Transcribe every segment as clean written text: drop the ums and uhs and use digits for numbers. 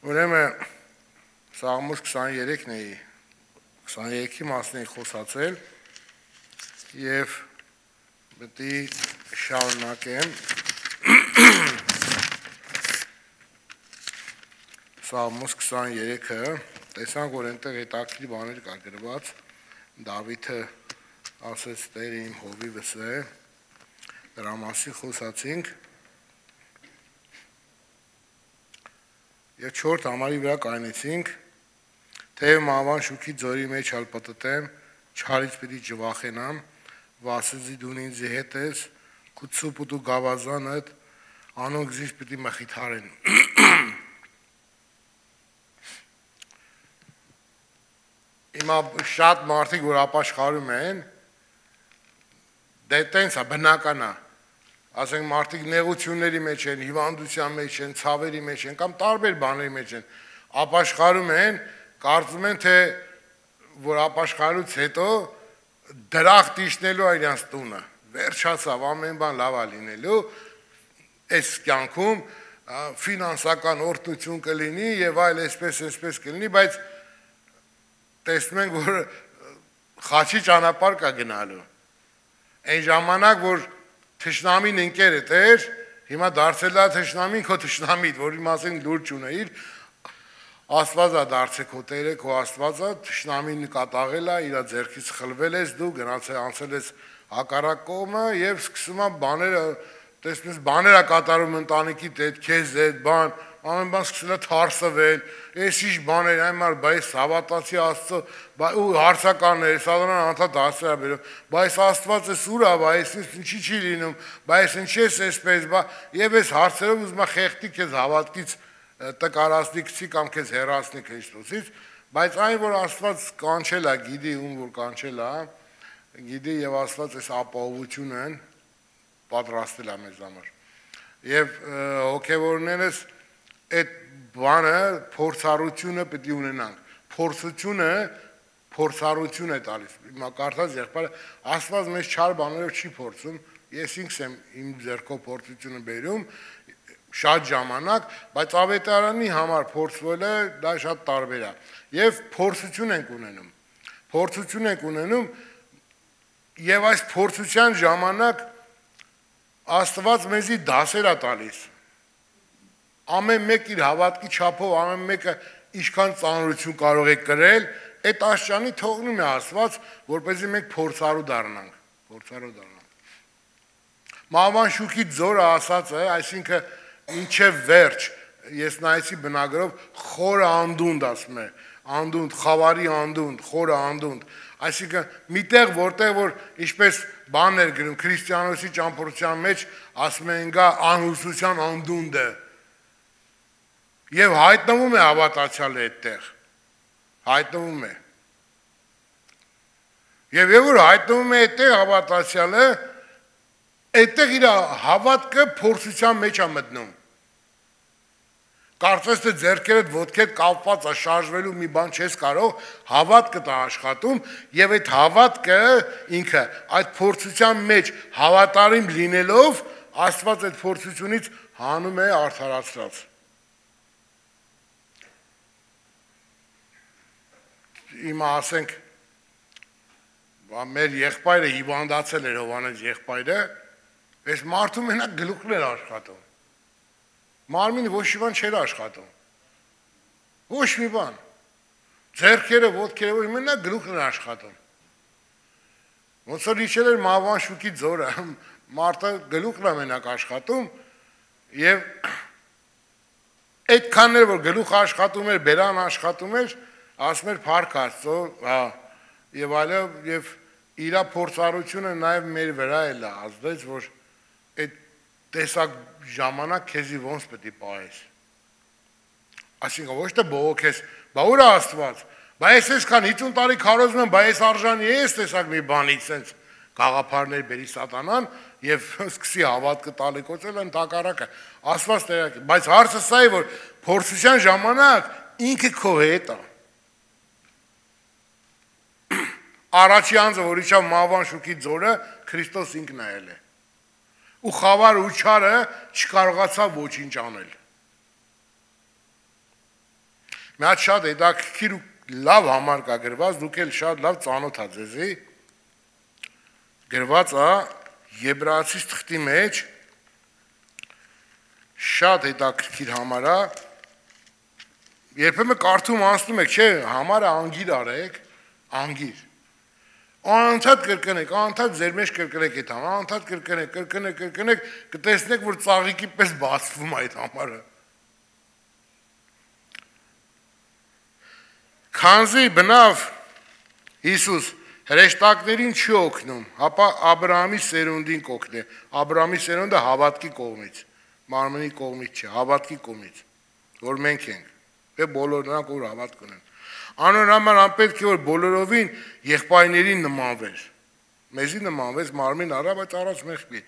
Ուրեմն Սաղմոս 23-ն էի, 23-ի մասն էի խոսացել և պետք է շարունակեմ Սաղմոս 23-ը, տեսանք, որ այնտեղ հետաքրքիր բաներ կա գրված, Դավիթը ասեց Տերը իմ հովիվս է, դրա մասին խոսացինք և 4 համարի վրա կայնեցինք, թեև մահվան շուքի ձորի մեջ հալ պտտեմ, չարից պիտի ջվախենամ, վասզի դու ինձ հետ ես, քու ցուպ ու դու գավազանդ, անոնք զիս պիտի մխիթարեն։ Հիմա շատ մարդիկ, որ ապաշխարում են, դե տենց է, բնական է, ասենք մարդիկ նեղությունների մեջ են, հիվանդության մեջ են, ցավերի մեջ են, կամ տարբեր բաների մեջ են, ապաշխարում են, կարծում են, թե որ ապաշխարուց հետո դրախտ իջնելու է իրենց տունը, վերջացավ, ամեն բան լավ է լինելու, այս կյանքում ֆինանսական օրհնություն կլինի եւ այլ այսպես կլինի, բայց տեսնում ենք, որ խաչի ճանապարհ կա գնալու։ Այն ժամանակ, որ թշնամին ընկերդ էր, հիմա դարձել է թշնամին քո թշնամիդ, որի մասին լուր չունեիր, Աստված է դարձել քո Տերը, քո Աստվածը, թշնամին կատաղել է, իր ձեռքից խլվել ես դու, գնացել անցել ես հակառակ կողմը եւ սկսում է բաները, տեսնում ես բաներ է կատարում ընտանիքիդ հետ, քեզ հետ, բան, ամեն բան սկսել է թարսվել, այս ինչ բաներ, այնմար, բայց հավատացի Աստծո, ու հարցականներ, սատանան անդադ ասել է բերում, բայց Աստվածը սուր է, բայց ինչի չի լինում, բայց ինչի ես այսպես, եւ այս հարցերով ուզում է խեղդի քեզ հավատքից տկարացնի գցի կամ քեզ հեռացնի Քրիստոսից, բայց այն, որ Աստված կանչել է, գիտի ում որ կանչել է, գիտի եւ Աստված այս ապահովությունն պատրաստել է մեզ համար։ Եվ հոգեվորներս այդ բանը փորձառությունը պետք է ունենանք։ Փորձությունը փորձառություն է տալիս։ Հիմա կարդաց եղբայրը, Աստված մեզ չար բաներով չի փորձում, ես ինքս եմ իմ ձեռքով փորձությունը բերում, շատ ժամանակ, բայց ավետարանի համար փորձվելը դա շատ տարբեր է։ Եվ փորձություն ենք ունենում։ Փորձություն ենք ունենում եւ այս փորձության ժամանակ Աստված մեզի դասեր է տալիս։ Ամեն մեկ իր հավատքի չափով, ամեն մեկը ինչքան ծանրություն կարող է կրել, այդ աշճանի թողնում է Աստված, որպեսզի մենք փորձառու դառնանք, Մահվան շուքի ձորը ասած է, այսինքն ինչև վերջ, ես նայեցի բնագրով խորը անդունդ ասում է, անդունդ, խավարի անդունդ, խորը անդունդ, այսինքն միտեղ որտեղ որ ինչպես բաններ գրում քրիստիանոսի ճամփորդության մեջ ասում են գա անհուսության անդունդը եւ հայտնվում է հավատացյալը այդտեղ հայտնվում է եւ որ հայտնվում է այդտեղ հավատացյալը այդտեղ իր հավատքը փորձության մեջ է մտնում Կարծես թե ձեռքերդ ոտքերդ կապված է շարժվելու մի բան չես կարող, հավատքը դա աշխատում եւ այդ հավատքը ինքը այդ փորձության մեջ հավատարիմ լինելով Աստված այդ փորձությունից հանում է արդարացրած։ Հիմա ասենք մեր եղբայրը հիվանդացել էր Հովանես եղբայրը, այս մարդու մենակ գլուխն էր աշխատում։ Մարմինը ոչ մի բան չէր աշխատում։ Ոչ մի բան։ Ձեռքերը, ոտքերը, մենակ գլուխն էր աշխատում։ Ոնց որ իջել էր մահվան շուքի ձորը, մարդը գլուխն է մենակ աշխատում եւ այդքան էր որ գլուխը աշխատում էր, բերան աշխատում էր, ասում էր փառք Աստծո, հա, եւ այլը եւ իր փորձառությունը նաեւ մեր վրա էլ է ազդեց, որ այդ տեսակ ժամանակ քեզի ոնց պետք է պահես։ Այսինքն ոչ թե բողոքես, բա ուր է Աստված։ Բայց այսքան 50 տարի քարոզում եմ, բայց արժանի է այս տեսակ մի բանից sense գաղափարներ բերի սատանան եւ սկսի հավատքը տալեկոծել ընդհակառակը։ Աստված տեղակ, բայց հարցը սա է, որ փորձության ժամանակ ինքը քո հետ է։ Առաջի անձը, որ իջավ մահվան շուքի ձորը, Քրիստոս ինքն է ել է։ Ու խավար ու չարը չկարողացավ ոչինչ անել։ Մի հատ շատ հետաքրքիր ու լավ համար կա գրված, դուք էլ շատ լավ ծանոթ ա ձեզի։ Գրված է Եբրայեցիս թղթի մեջ շատ հետաքրքիր համար է։ Երբեմն կարդում անցնում եք, չէ, համարը անգիր արեք, անգիր։ Անընդհատ կրկնեք, անընդհատ ձեր մեջ կրկնեք այդ համարը, անընդհատ կրկնեք, կտեսնեք, որ ծաղիկի պես բացվում է այդ համարը։ Քանզի բնավ Հիսուս հրեշտակներին չի օգնում, հապա Աբրահամի սերունդին կօգնի։ Աբրահամի սերունդը հավատքի կողմից, մարմնի կողմից չէ, հավատքի կողմից, որ մենք ենք, դե բոլոր նրանք որ հավատք ունեն։ Անորոշ անպետք է որ բոլորովին եղբայրներին նմանվեր։ Մեզի նմանվեց մարմին արա, բայց առանց մեղքի,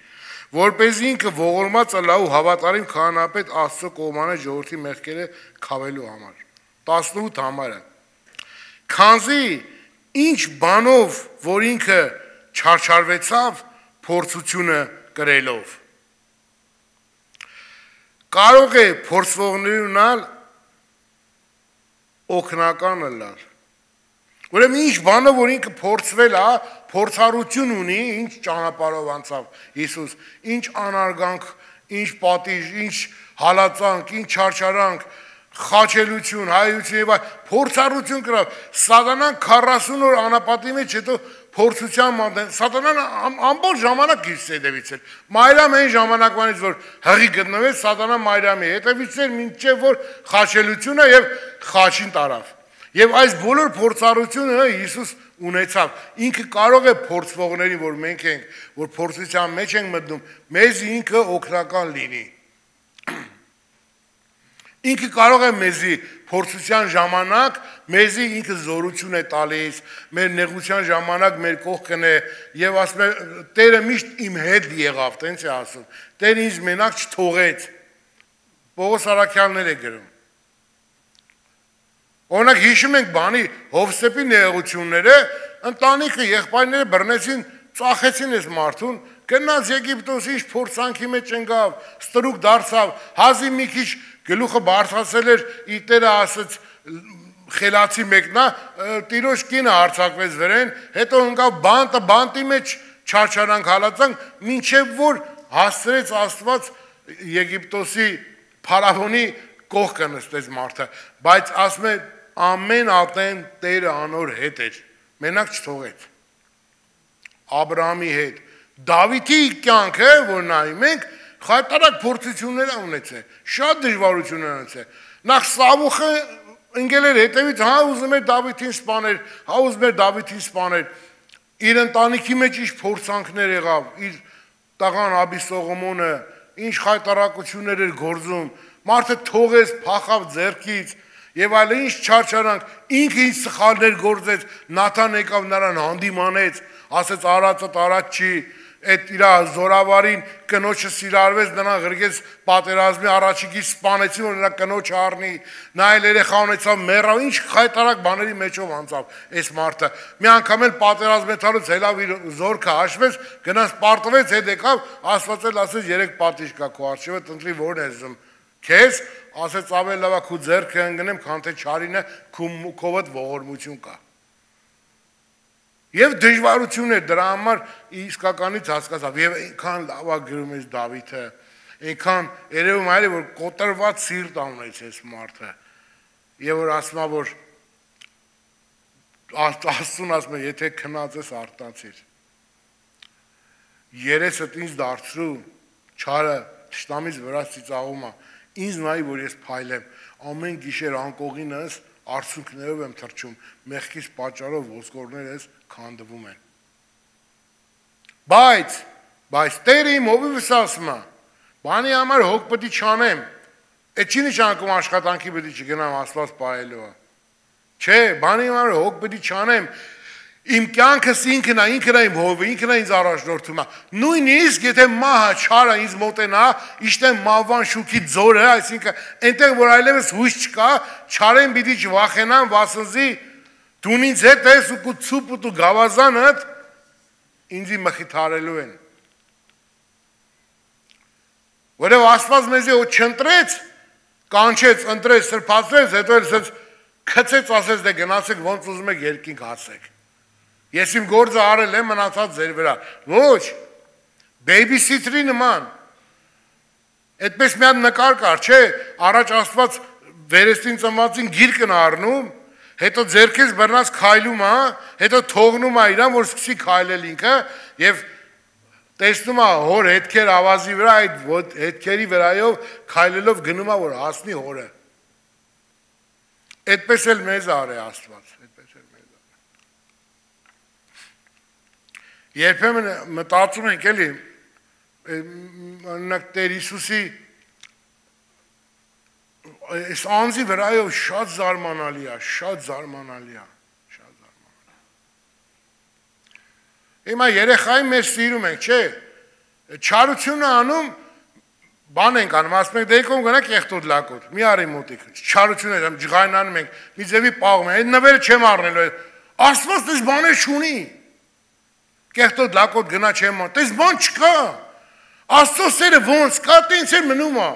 որպեսզի ինքը ողորմած ըլլա ու հավատարիմ քահանապետ Աստծո կողմանը ժողովրդի մեղքերը քավելու համար։ 18 համարը։ Քանզի ինչ բանով, որ ինքը չարչարվեցավ փորձությունը կրելով։ Կարող է փորձվողներին ունալ օգնական ըլլալ։ Ուրեմն ինչ բանով, որ ինքը փորձվել է, փորձառություն ունի, ինչ ճանապարհով անցավ Հիսուս, ինչ անարգանք, ինչ պատիժ, ինչ հալածանք, ինչ չարչարանք, խաչելություն, հայություն եւ փորձառություն կրավ։ Սատանան 40 օր անապատի մեջ հետո փորձության մատեն։ Սատանան ամբողջ ժամանակ իր հետևից էր։ Մայրամ այն ժամանակվանից որ հղի գտնվեց, Սատանան Մայրամի հետևից էր, մինչև որ խաչելությունը եւ խաչին տարավ։ Եվ այս բոլոր փորձառությունը Հիսուս ունեցավ։ Ինքը կարող է փորձվողներին, որ մենք ենք, որ փորձության մեջ ենք մտնում, մեզ ինքը օգնական լինի։ Ինքը կարող է մեզի փորձության ժամանակ, մեզի ինքը զորություն է տալիս, մեր նեղության ժամանակ մեր կողքն է եւ ասում է Տերը միշտ իմ հետ եղավ, տենց է ասում։ Տերը ինձ մենակ չթողեց։ Պողոս Արաքյաններ է գրում։ Օրինակ հիշում ենք բանի Հովսեփի նեղությունները, ընտանիքը եղբայրները բռնեցին, ծախեցին այս մարդուն, գնաց Եգիպտոս, ինչ փորձանքի մեջ ընկավ, ստրուկ դարձավ, հազի մի քիչ գլուխը բարձրացել էր, իր Տերը ասաց խելացի մեկնա, տիրոջ կինը հարձակվեց վրեն, հետո ընկավ բանտի մեջ չարչարանք հալածանք, մինչև որ հասցրեց Աստված Եգիպտոսի փարավոնի կողքը նստեց մարդը, բայց ասում է ամեն ատեն Տերը անոր հետ էր, մենակ չթողեց։ Աբրահամի հետ, Դավիթի կյանքը, որ նայում ենք, խայտարակ փորձություններ ունեցել, շատ դժվարություններ ունեցել։ Նախ Սավուխը ընկել էր հետևից, հա ուզում էր Դավիթին սպանել, հա ուզում էր Դավիթին սպանել։ Իր ընտանիքի մեջ ինչ փորձանքներ եղավ, իր տղան Աբիսողոմոնը, ինչ խայտարակություններ էր գործում, մարդը թողեց, փախավ ձեռքից, եւ այլ ինչ չարչարանք, ինքը ինչ սխալներ գործեց, Նաթան եկավ նրան հանդիմանեց, ասեց արածդ արած չի, այդ իր զորավարին կնոջը սիրարվեց, նրան ղրգեց պատերազմի առաջիկից սպանեցին, որ նրա կնոջը առնի, նա էլ երեխա ունեցավ, մեռավ, ինչ խայտարակ բաների մեջով անցավ այս մարդը։ Մի անգամ էլ պատերազմեցալուց հելավ իր զորքը հաշվեց, գնաց պարտվեց, հետ եկավ, Աստված էլ ասեց 3 պատիժ կա քո առջևը, ընտրի որն ես ուզում։ Քեզ ասեց ավելի լավ է քո ձեռքը ընկնեմ, քան թե չարինը քովդ ողորմություն կա։ Եվ դժվարություններ դրա համար իսկականից հասկացավ եւ այնքան լավ է գրում է Դավիթը, այնքան երևում է որ կոտրված սիրտ ունեց այս մարդը եւ որ ասում է որ Աստծուն ասում է եթե քնած ես արտացիր երեսդ ինձ դարձրու չարը թշնամից վրա ծիծաղում է ինձ նայի որ ես փայլեմ ամեն գիշեր անկողինս արցունքներով եմ թռչում մեղքից պատճառով ոսկորներս քանդվում են բայց Տերը իմ հովիվս ասում է բանի համար հոգ պետք է չանեմ այդ չի նշանակում աշխատանքի պետք է չգնամ Աստված պահելու չէ բանի համար հոգ պետք է չանեմ իմ կյանքս ինքն է իմ հովը ինքն է ինձ առաջնորդում է նույնիսկ եթե մահը չարը ինձ մոտենա իշտեմ մահվան շուքի ձորը այսինքն այնտեղ որ այլևս հույս չկա չարեն պիտի չվախենամ վասնզի դու ինձ հետ ես ու ցուպուտ ու գավազանդ ինձի մխիթարելու են որով Աստված մեզի ու չընտրեց կանչեց ընտրեց սրբացրեց հետո էլ ասեց Քցեց ասեց դե գնացեք ոնց ուզում եք երկինք հասեք։ Ես իմ գործը արել եմ, մնացած ձեր վրա։ Ոչ, բեյբիսիթերի նման։ Այդպես մի հատ նկար կար, չէ, առաջ Աստված վերստին ծնվածին գիրկն առնում, հետո ձեռքից բռնած քայլում է, հետո թողնում է իրան, որ սկսի քայլել ինքը եւ տեսնում է հոր հետքեր ավազի վրա, այդ հետքերի վրայով քայլելով գնում է որ հասնի հորը։ Այդպես էլ մեզ արի Աստված, այդպես էլ մեզ արի։ Երբեմն մտածում ենք էլի, օրինակ Տեր Հիսուսի այս անձի վրայով շատ զարմանալի է, շատ զարմանալի է, շատ զարմանալի։ Հիմա երեխային մեր սիրում ենք, չէ, չարությունը անում, բան ենք անում, ասում ենք դեյկոմ գնա կեղտոտ լակոտ, մի արի մոտիկ, չարություն եմ, ջղայնանում ենք, մի ձևի պաղում ենք, այդ նվերը չեմ առնելու, Աստված տես բան է չունի, կեղտոտ լակոտ գնա չեմ ան, տես բան չկա, Աստծո սերը ոնց կա, տենց էր մնում է,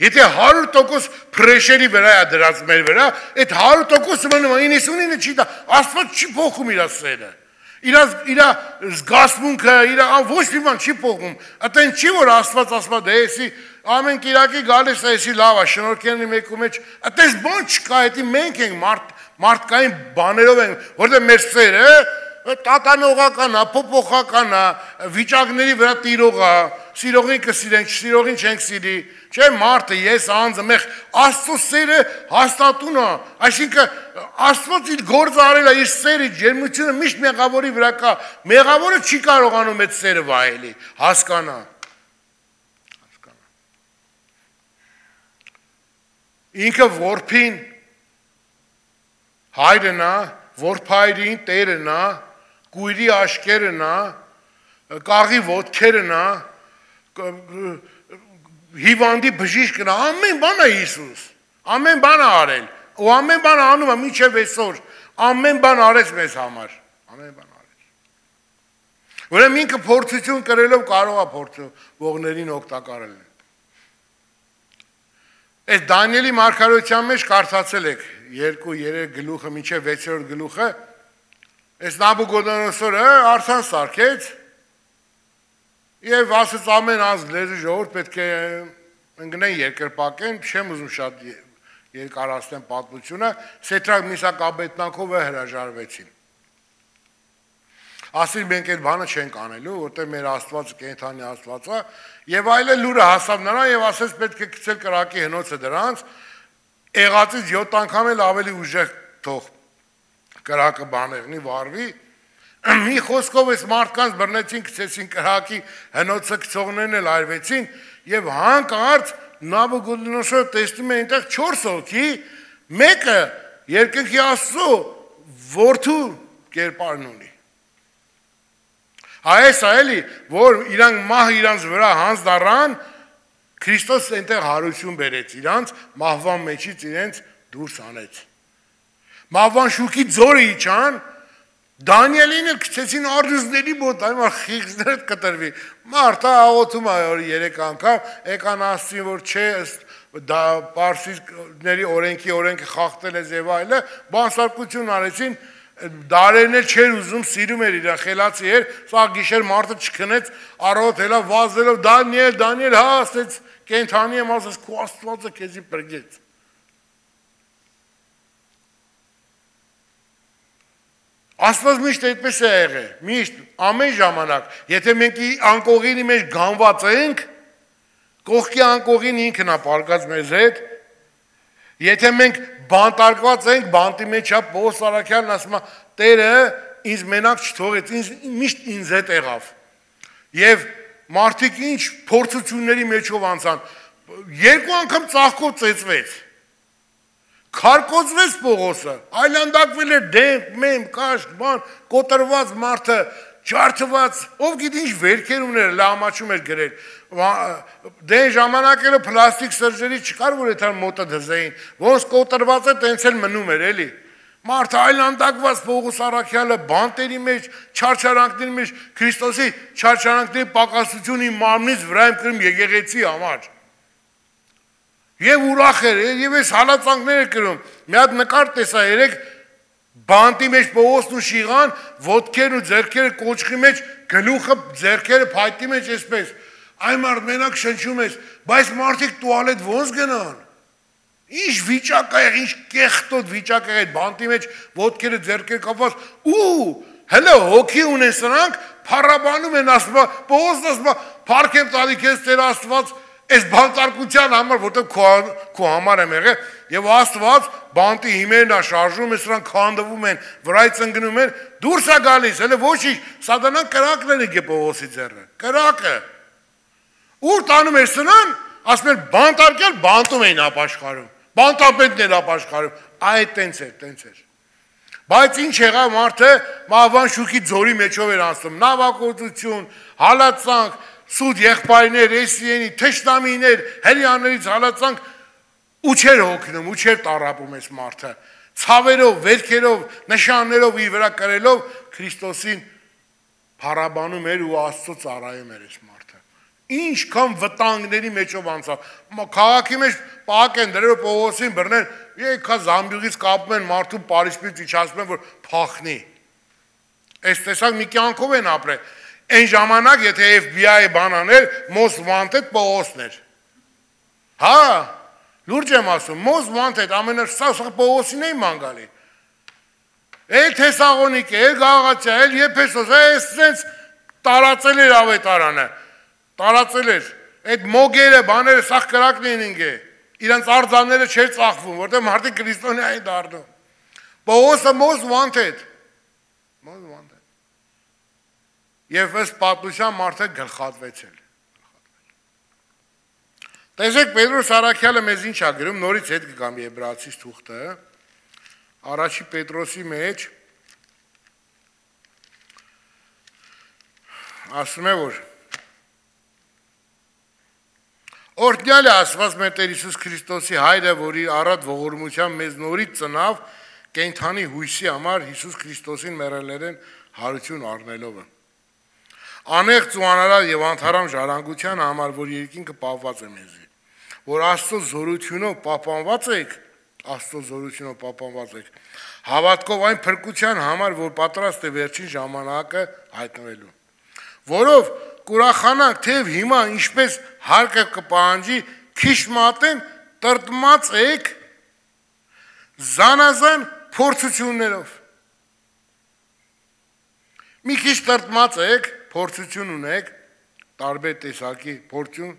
եթե 100% պրեշերի վրա է դրած մեր վրա, այդ 100% մնում է, 99-ը չի դա, Աստված չի փոխում իր սերը, իր զգացմունքը, ոչ մի բան չի փոխում, այդեն չի որ Աստված ասում է դեսի ամեն կիրակի գալիս է էսի լավ է, շնորհքերն մեկու մեջ, այդպես բան չկա, դա մենք ենք մարդկային բաներով ենք, որտեղ մեր սերը տատանողական է, փոփոխական է, վիճակների վրա տիրող է, սիրողին կսիրենք, չսիրողին չենք սիրի, չէ մարդը, ես անձը, մեղ Աստծո սերը հաստատուն է, այսինքն Աստված իր գործը արել է, իր սերը, ջերմությունը միշտ մեղավորի վրա կա, մեղավորը չի կարողանում այդ սերը վայելի, հասկանա։ Ինքը որբին հայրն է, որբայրին տերն է, կույրի աշկերն է, կաղի ոտքերն է, հիվանդի բժիշկն է, ամեն բան է Հիսուս, ամեն բան է արել, ու ամեն բան անում է մինչև այսօր, ամեն բան արեց մեզ համար, ամեն բան արեց։ Ուրեմն ինքը փորձություն կրելով կարող է փորձողներին օգտակար լինել։ Այս Դանիելի մարգարեության մեջ կարդացել եք 2-3 գլուխը մինչև 6-րդ գլուխը, այս Նաբուկոդոնոսորը արձան սարքեց եւ ասեց ամեն ազգ լեզու ժողովուրդ պետք է ընկնեն երկրպագեն, չեմ ուզում շատ երկարացնեմ պատմությունը, Սեդրակ Միսակ Աբեդնագովը հրաժարվեցին։ Ասին մենք այդ բանը չենք անելու, որտեղ մեր Աստվածը կենդանի Աստված է, եւ այլն լուրը հասավ նրան եւ ասեց պետք է գցել կրակի հնոցը դրանց, եղածից 7 անգամ էլ ավելի ուժեղ թող կրակը բաներնի վարվի։ Մի խոսքով այս մարդկանց բռնեցին, գցեցին կրակի հնոցը, գցողներն էլ այրվեցին եւ հանկարծ Նաբուկոդոնոսորը տեսնում է այնտեղ 4 հոգի, մեկը երկնքի Աստծո որդու կերպարն ունի։ Այս այլի, որ իրանք մահ իրանց վրա հանձ դառան, Քրիստոս այնտեղ հարություն բերեց իրանց, մահվան մեջից իրենց դուրս անեց։ Մահվան շուքի ձորը իջան, Դանիելին էլ գցեցին արյուզների մոտ, այմա խիղճները կտրվի։ Մարդը աղոթում է 3 անգամ, եկան ասցին, որ չէ, դա պարսիների օրենքը խախտել է եւ այլը, բանսարկություն արեցին, դարերն էլ չէր ուզում, սիրում էր իրան, խելացի էր, սա գիշեր մարդը չքնեց, առավոտելա վազելով, Դանիել, հա, ասեց, կենդանի եմ, ասեց, քո Աստվածը քեզի բրգեց։ Աստված միշտ այդպես է եղել, միշտ, ամեն ժամանակ, եթե մենք անկողինի մեջ գանված ենք, կողքի անկողին ինքն է պարկած մեզ հետ, եթե մենք բանտարկված ենք, բանտի մեջ է Պողոս Արաքյանն ասում է, Տերը ինձ մենակ չթողեց, միշտ ինձ հետ եղավ։ Եվ մարդիկ ինչ փորձությունների մեջով անցան, 2 անգամ ծաղկով ծեծվեց, քարկոծվեց Պողոսը, այլանդակվել էր դեմ, մեմ, կաշկ, բան, կոտրված մարդը, ջարդված, ով գիտի ինչ վերքեր ուներ, լամաչում էր գրել, դեն ժամանակերը պլաստիկ սրճերի չկար, որ էթան մոտը դզեին, ոնց կոտրված է, տենց էլ մնում էր, էլի, մարդը այլանդակված Պողոս Արաքյալը, բանտերի մեջ, չարչարանքների մեջ, Քրիստոսի չարչարանքների պակասությունը իմ մարմնից վրա եմ կրում եկեղեցի համար, Եվ ուրախ էր, եւ այս հալածանքները կրում։ Մի հատ նկար տեսա երեք բանտի մեջ Պողոսն ու Շիղան, ոտքերն ու ձեռքերը կոճղի մեջ, գլուխը, ձեռքերը փայտի մեջ այսպես։ Այն մարդ մենակ շնչում ես, բայց մարդիկ տուալետ ոնց գնան։ Ինչ վիճակ է, ինչ կեղտոտ վիճակ է այդ բանտի մեջ, ոտքերը, ձեռքերը կապված, ու հələ հոգի ունեն սրանք, փառաբանում են ասում, Պողոսն ասում, փառք եմ տալի քեզ Տեր Աստված, այս բանտարկության համար, որտեղ քո համար եմ եղել, եւ Աստված բանտի հիմերն է շարժում, սրանք քանդվում են, վրայից ընկնում են, դուրս է գալիս, հələ ոչինչ, սատանան կրակն է եկե Պողոսի ձեռը, կրակը։ Ուր տանում էր սրան, ասում էր բանտարկել, բանտում էին ապաշխարում, բանտապետն էր ապաշխարում, այդ տենց էր։ Բայց ինչ եղավ մարդը, մահվան շուքի ձորի մեջով էր անցնում, նավակոծություն, հալածանք, սուտ եղբայրներ, էսիենի, թշնամիներ, հրեաներից հալածանք, ու չէր հոգնում, ու չէր տառապում այս մարդը, ցավերով, վերքերով, նշաններով իր վրա կրելով Քրիստոսին փառաբանում էր ու Աստծո ծառայում էր այս մարդը։ Ինչքան վտանգների մեջով անցավ։ Քաղաքի մեջ պակ են դրել Պողոսին բռնել, եկա զամբյուղից կապում են մարդու Պարիսպից իջացնում են, որ փախնի։ Այս տեսակ մի կյանքով են ապրել։ Այն ժամանակ, եթե FBI-ը բան աներ, most wanted Պողոսն էր։ Հա, լուրջ եմ ասում, most wanted ամենասա Պողոսին էին ման գալի։ Էլ Թեսաղոնիկե, էլ Գաղատիա, էլ Եփեսոս, այսպես տարածել էր ավետարանը։ Տարածել էր։ Այդ մոգերը, բաները սաղ կրակն էին ինգե։ Իրանց արձանները չէր ծախվում, որտեղ մարդիկ քրիստոնյա էին դառնում։ Պողոսը most wanted։ Most wanted։ Եվ ըստ պատմության մարդը գլխատվեցել։ Տեսեք Պետրոս Արաքյալը մեզ ինչ է գրում, նորից հետ կգամ Եբրայեցիս թուղթը, առաջի Պետրոսի մեջ ասում է, որ օրհնյալ է Աստված մեր Տեր Հիսուս Քրիստոսի հայրը, որ իր առատ ողորմությամբ մեզ նորից ծնավ կենդանի հույսի համար Հիսուս Քրիստոսին մեռելերեն հարություն առնելով։ Անեղծ ու անարար եւ անթարամ ժառանգության համար, որ երկինքը պահված է մեզի, որ Աստծո զորությունով պահպանված եք, հավատքով այն փրկության համար, որ պատրաստ է վերջին ժամանակը հայտնվելու, որով կուրախանանք, թեև հիմա ինչպես հարկը կպահանջի, քիչ մատեն տրտմած եք զանազան փորձություններով։ Մի քիչ տրտմած եք, փորձություն ունեք, տարբեր տեսակի փորձություն,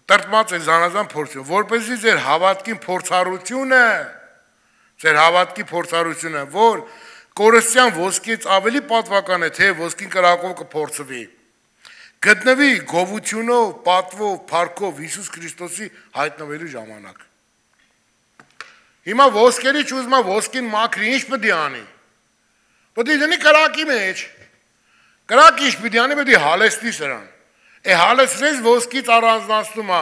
տրտմած եք զանազան փորձություն, որպեսզի ձեր հավատքի փորձառությունը, որ կորստյան ոսկից ավելի պատվական է, թե ոսկին կրակով կփորձվի, գտնվի գովությունով, պատվով, փառքով Հիսուս Քրիստոսի հայտնվելու ժամանակ։ Հիմա ոսկերի ճուզմա ոսկին մաքրի, ինչ պետք է անի։ Պետք է դնի կրակի մեջ։ Կրակը ինչ պետք է անի, պետք է հալեցնի սրան։ Հալեցրես ոսկից առանձնացնում է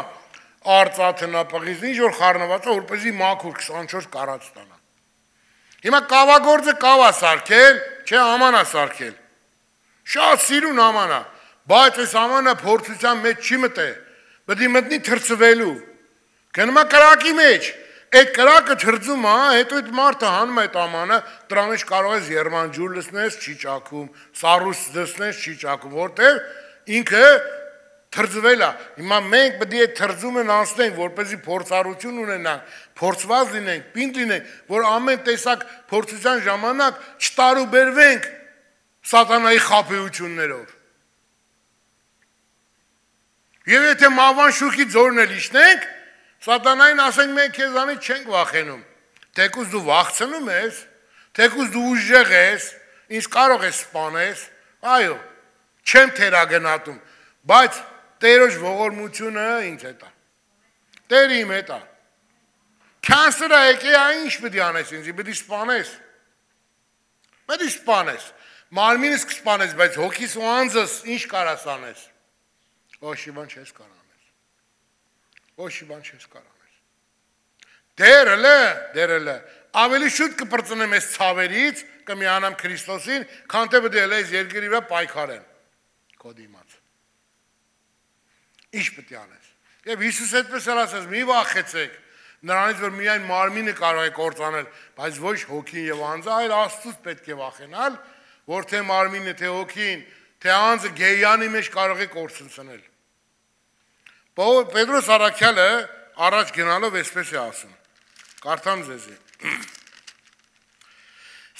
արծաթնապղից, ինչ որ խառնված է, որպեսզի մաքուր 24 կարատ ստանա։ Հիմա կավագործը կավա սարքել, չէ ամանա սարքել։ Շատ սիրուն ամանա, բայց այս ամանը փորձության մեջ չի մտե, պետք է մտնի թրծվելու։ Գնում է կրակի մեջ, այդ կրակը թրծում է, հետո այդ մարդը հանում է այդ ամանը, դրա մեջ կարող ես երմանջուր լցնես, չի ճաքում, սառույց դնես, չի ճաքում, որտեղ ինքը թրծվել է։ Հիմա մենք պետք է թրծումն անցնենք, որպեսզի փորձառություն ունենանք, փորձված լինենք, պինդ լինենք, որ ամեն տեսակ փորձության ժամանակ չտարուբերվենք սատանայի խաբեություններով։ Եվ եթե մահվան շուքի ձորն էլ իջնենք, սատանային ասենք մենք քեզանից չենք վախենում։ Թեկուզ դու վախցնում ես, թեկուզ դու ուժեղ ես, ինձ կարող ես սպանես, այո, չեմ թերագնահատում, բայց Տերոջ ողորմությունը ինձ հետ է։ Տերը իմ հետ է։ Քանսերը եկե ինչ պետք է անես ինձ, պետք է սպանես։ Պետք է սպանես։ Մարմինս կսպանես, բայց հոգիս ու անձս ինչ կարաս անես։ Ոչ մի բան չես կարող անես։ Ոչ մի բան չես կարող անես։ Դերելը, ավելի շուտ կպրծնեմ այս ցավերից, կմիանամ Քրիստոսին, քան թե պետք է այս երկրի վրա պայքարեմ։ Քո դիմաց։ Ինչ պետք է անես։ Եվ Հիսուսը այդպես էլ ասաց՝ մի վախեցեք, նրանից որ միայն մարմինը կարող է կործանել, բայց ոչ հոգին եւ անձը, այլ Աստծուց պետք է վախենալ, որ թե մարմինը, թե հոգին, թե անձը գեյանի մեջ կարող է կորցնել։ Պետրոս առաքյալը առաջ գնալով այսպես է ասում. Կարդամ ձեզի.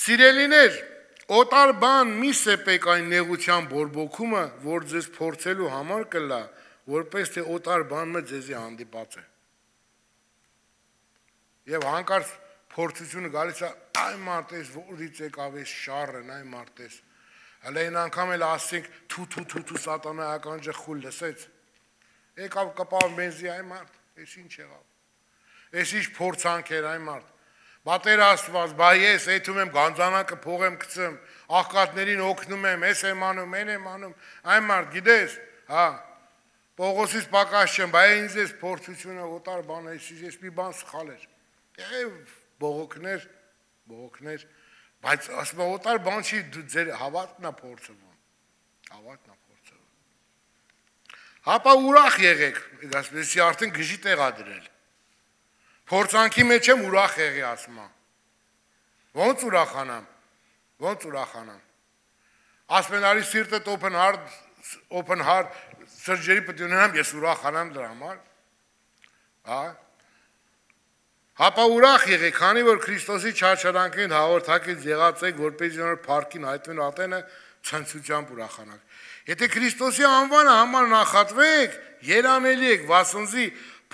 Սիրելիներ, օտար բան մի սեպեք այն նեղության բորբոքումը, որ ձեզ փորձելու համար կլա, որպես թե օտար բանը ձեզի հանդիպած է։ Եվ հանկարծ փորձությունը գալիս է, այ մարդես, որից եկավ այս շարրն, այ մարդես։ Հələ այն անգամ էլ ասենք թու սատանայական ջխուլ լսեց։ Եկավ կպավ բենզի այ մարդ, այս ինչ եղավ։ Այս ինչ փորձանք էր այ մարդ։ Պատերաստված, բա ես այդում եմ գանձանակը փող եմ գցում, աղքատներին օգնում եմ, ես եմ անում, այն եմ անում, այ մարդ, գիտես, հա, Պողոսից պակաս չեմ, բա ինձ ես փորձությունը օտար բան, ես մի բան սխալ էր։ Բողոքներ, բայց ասում է օտար բան չի, ձեր հավատն է փորձվում, հավատն է փորձվում։ Հապա ուրախ եղեք, ասում արդեն գժի տեղա դրել։ Փորձանքի մեջ եմ ուրախ եղի ասում է։ Ոնց ուրախանամ։ Ասում են արի սիրտդ open heart surgery պետք է ունենամ, ես ուրախանամ դրա համար։ Հա։ Հապա ուրախ եղեք, քանի որ Քրիստոսի չարչարանքին հաղորդակից եղած եք, որպեսզի նոր փառքին հայտնվեն ատենը ցնցությամբ ուրախանաք։ Եթե Քրիստոսի անվանը համար նախատվեք, երանելի եք վասնզի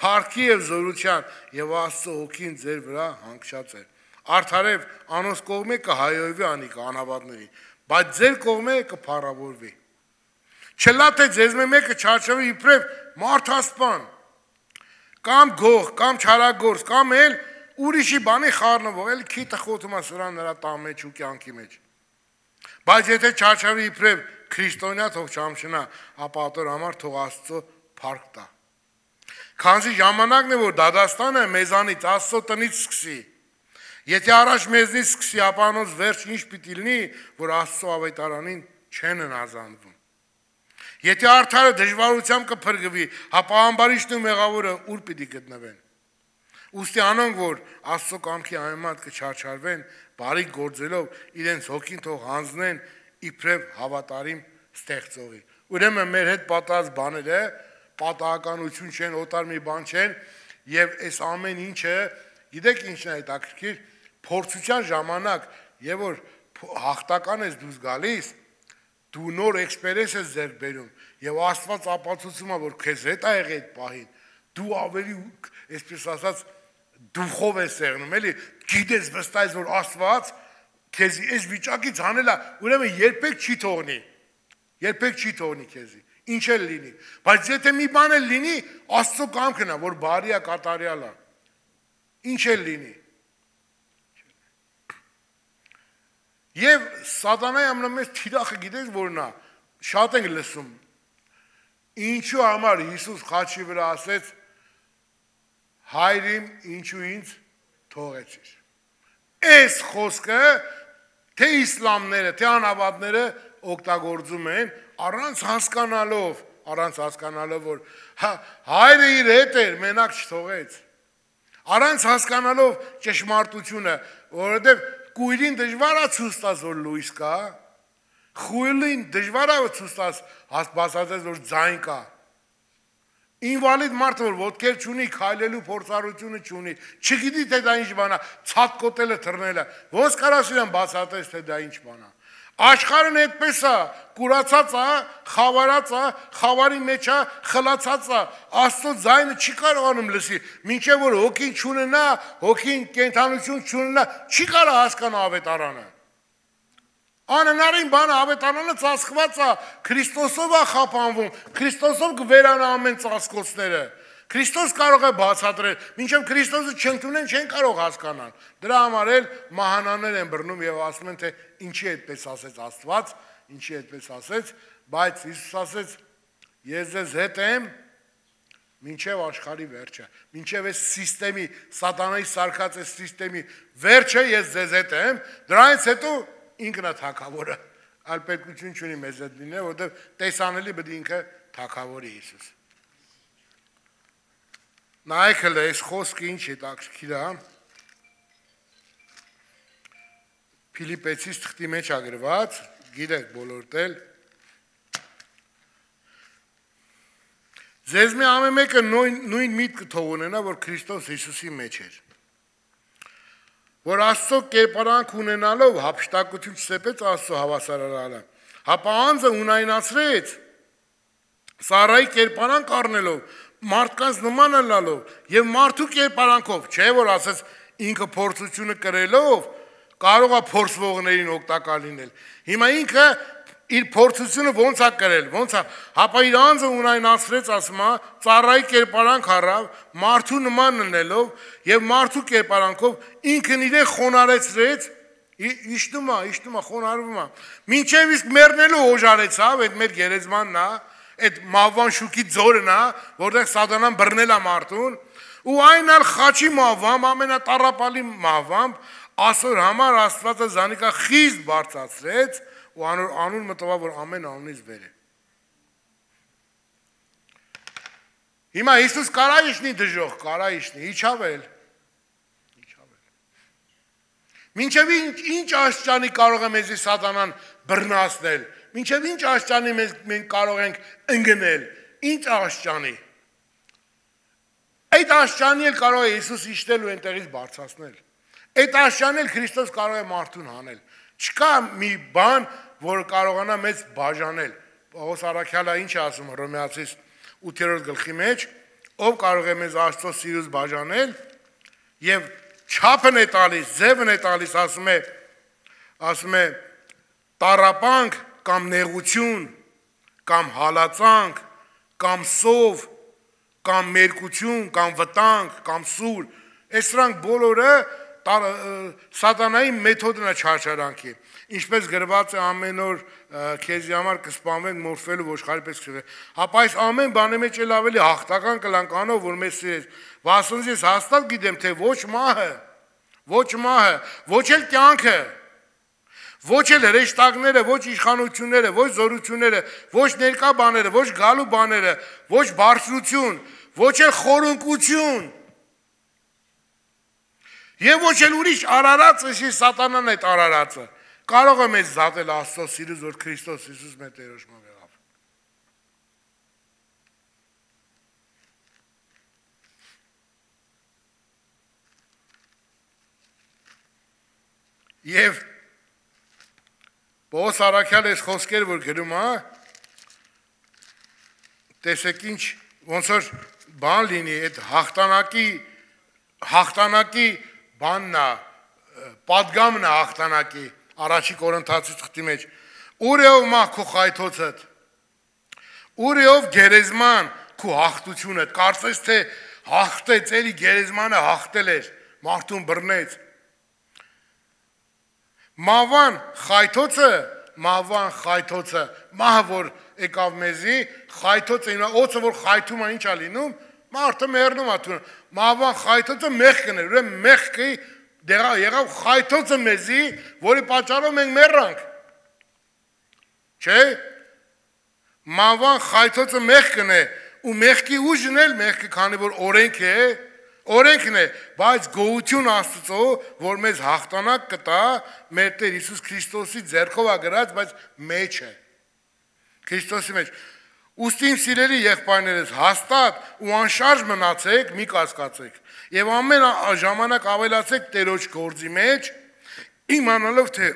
փառքի եւ զորության եւ Աստծո հոգին ձեր վրա հանգչած է։ Արդարև անոնց կողմէ կհայոյվի անիկա անհավատների, բայց ձեր կողմէ կփառավորվի։ Չլա թե ձեզ մեկը չարչավի իբրև մարդասպան, կամ գող, կամ չարագործ, կամ էլ ուրիշի բանի խառնվող, էլ քիթը խոթում է սրան նրա տան մեջ ու կյանքի մեջ։ Բայց եթե չարչավի իբրև քրիստոնյա թող չամշնա, ապա ատոր համար թող Աստծո փառք տա։ Քանզի ժամանակն է, որ դադաստանը մեզանից Աստծո տնից սկսի։ Եթե առաջ մեզնից սկսի, ապա անոնց վերջ ինչ պիտի լինի, որ Աստծո ավետարանին չեն հնազանդվում։ Եթե արդարը դժվարությամբ կփրկվի, ապա ամբարիշտն ու մեղավորը ուր պիտի գտնվեն։ Ուստի անոնք, որ Աստծո կամքի անհեմատ կչարչարվեն, բարիք գործելով իրենց հոգին թող հանձնեն իբրև հավատարիմ ստեղծողի։ Ուրեմն մեր հետ պատած բաները պատահականություն չեն, օտար մի բան չեն, եւ այս ամեն ինչը, գիտեք ինչն է հետաքրքիր, փորձության ժամանակ, եւ որ հաղթական ես դուրս գալիս, դու նոր էքսպերիենս ես ձեռք բերում եւ Աստված ապացուցում է, որ քեզ հետ ա եղել այդ պահին, դու ավելի, այսպես ասած, դուխով ես եղնում, էլի, գիտես վստահ ես, որ Աստված քեզ այս վիճակից հանել է, ուրեմն երբեք չի թողնի քեզի, ինչ էլ լինի, բայց եթե մի բան էլ լինի, Աստծո կամքն է, որ բարի է, կատարյալ է, ինչ էլ լինի։ Եվ սատանայի ամենամեծ թիրախը գիտես որն է, շատ ենք լսում, ինչու համար Հիսուս խաչի վրա ասեց, հայր իմ, ինչու ինձ թողեցիր։ Այս խոսքը, թե իսլամները, թե անհավատները օգտագործում են, առանց հասկանալով, որ հայրը իր հետ էր, մենակ չթողեց, առանց հասկանալով ճշմարտությունը, որովհետև կույրին դժվար է ցույց տաս, որ լույս կա, խույլին դժվար է ցույց տաս, բացատրես, որ ձայն կա։ Ինվալիդ մարդը, որ ոտքեր չունի, քայլելու փորձառությունը չունի, չգիտի թե դա ինչ բան է, ցատկոտելը թռնելը, ոնց կարաս իրան բացատրես, թե դա ինչ բան է։ Աշխարհն այդպես է, կուրացած է, խավարած է, խավարի մեջ է, խլացած է, Աստծո ձայնը չի կարողանում լսի, մինչև որ հոգին չունենա, հոգին կենդանություն չունենա, չի կարող հասկանա ավետարանը։ Անհնարին բանը ավետարանը ծածկված է, Քրիստոսով է խափանվում, Քրիստոսով կվերանա ամեն ծածկոցները։ Քրիստոս կարող է բացատրել, մինչև Քրիստոսը չընդունեն, չեն կարող հասկանալ։ Դրա համար էլ մահանաներ են բռնում եւ ասում են, թե ինչի այդպես ասեց Աստված, ինչի այդպես ասեց, բայց Հիսուս ասեց, ես ձեզ հետ եմ մինչև աշխարհի վերջը, մինչև այս սիստեմի, սատանայի սարքած այս սիստեմի վերջը ես ձեզ հետ եմ, դրանից հետո ինքն է թագավորը, այլ պետքություն չունի մեզ հետ լինել, որովհետև տեսանելի պետք է ինքը թագավորի Հիսուս։ նայեք հələ այս խոսքը ինչ հետաքրքիր է։ Փիլիպեցիս թղթի մեջ է գրված, գիտեք բոլորդ էլ։ Ձեզ մի ամեն մեկը նույն միտքը թող ունենա, որ Քրիստոս Հիսուսի մեջ էր։ Որ Աստծո կերպարանք ունենալով հափշտակություն չսեպեց Աստծո հավասարարանը, հապա անձը ունայնացրեց Սարայի կերպարանք առնելով, մարդկանց նման ըլլալով եւ մարդու կերպարանքով, չէ՞ որ ասես ինքը փորձությունը կրելով կարող է փորձվողներին օգտակար լինել։ Հիմա ինքը իր փորձությունը ոնց է կրել, ոնց է, հապա իր անձը ունայնացրեց, ասում է, ծառայի կերպարանք առավ, մարդու նման ըլլելով եւ մարդու կերպարանքով ինքն իրեն խոնարեցրեց, իշտում է, խոնարհվում է։ Մինչեւ իսկ մեռնելու օժարեցավ, այդ մեր գերեզմանն է, այդ մավան շուքի ձորն է, որտեղ սատանան բռնել է մարդուն, ու այն ալ խաչի մավամ, ամենատառապալի մավամ, ասոր համար Աստվածը զանիկա խիստ բարձրացրեց ու անուն մտվա, որ ամեն անունից վեր է։ Հիմա Հիսուս կարա իշնի դժոխ, կարա իշնի, իջավել։ Մինչև ինչ աստիճանի կարող է մեզի սատանան բռնացնել, մինչև ինչ աստիճանի մենք կարող ենք ընկնել, ինչ աստիճանի։ Այդ աստիճանի էլ կարող է Հիսուս իջնել ու այնտեղից բարձրացնել։ Այդ աստիճանն էլ Քրիստոս կարող է մարդուն հանել։ Չկա մի բան, որը կարողանա մեզ բաժանել։ Պողոս առաքյալը ինչ է ասում Հռոմեացիս 8-րդ գլխի մեջ, ով կարող է մեզ Աստծո սիրուց բաժանել եւ չափն է տալիս, ձևն է տալիս, ասում է տառապանք կամ նեղություն, կամ հալածանք, կամ սով, կամ մերկություն, կամ վտանգ, կամ սուր։ Այս սրանք բոլորը սատանայի մեթոդն է չարչարանքի։ Ինչպես գրված է ամեն օր քեզի համար կսպանվենք մորֆելու ոչխարի պես քշվել։ Հապա այս ամեն բանի մեջ էլ ավելի հաղթական կլանք անով, որ մեզ սիրես։ Վասնից ես հաստատ գիտեմ, թե ոչ մահը, ոչ էլ կյանքը, ոչ էլ հրեշտակները, ոչ իշխանությունները, ոչ զորությունները, ոչ ներկա բաները, ոչ գալու բաները, ոչ բարձրություն, ոչ էլ խորունկություն, եւ ոչ էլ ուրիշ արարած, իշի սատանան այդ արարածը կարող է մեզ զատել Աստծո սիրուց, որ Քրիստոս Հիսուս մեր Տերոջը եղավ։ Եվ Պողոս առաքյալը այս խոսքերը որ գրում է, տեսեք ինչ ոնց որ բան լինի, այդ հաղթանակի բանն է, պատգամն է հաղթանակի առաջի Կորինթացի թղթի մեջ, ուրեով մահ քո խայթոցդ, ուրեով գերեզման քո հաղթությունդ, կարծես թե հաղթեց, էլի գերեզմանը հաղթել էր, մարդուն բռնեց։ Մավան խայթոցը, մահը որ եկավ մեզի, խայթոցը, օծը որ խայթում է ինչ է լինում, մարդը մեռնում է, մավան խայթոցը մեղքն էր, ուրեմն մեղքի եղավ խայթոցը մեզի, որի պատճառով մենք մեռանք, չէ, մավան խայթոցը մեղքն է, ու մեղքի ուժն էլ մեղքը, քանի որ օրենքն է, բայց գոհություն Աստծո, որ մեզ հաղթանակ կտա, մեր Տեր Հիսուս Քրիստոսի ձեռքով է գրած, բայց մեջ է, Քրիստոսի մեջ։ Ուստի իմ սիրելի եղբայրներս, հաստատ ու անշարժ մնացեք, մի կասկածեք, եւ ամեն ժամանակ ավելացեք Տերոջ գործի մեջ, իմանալով թե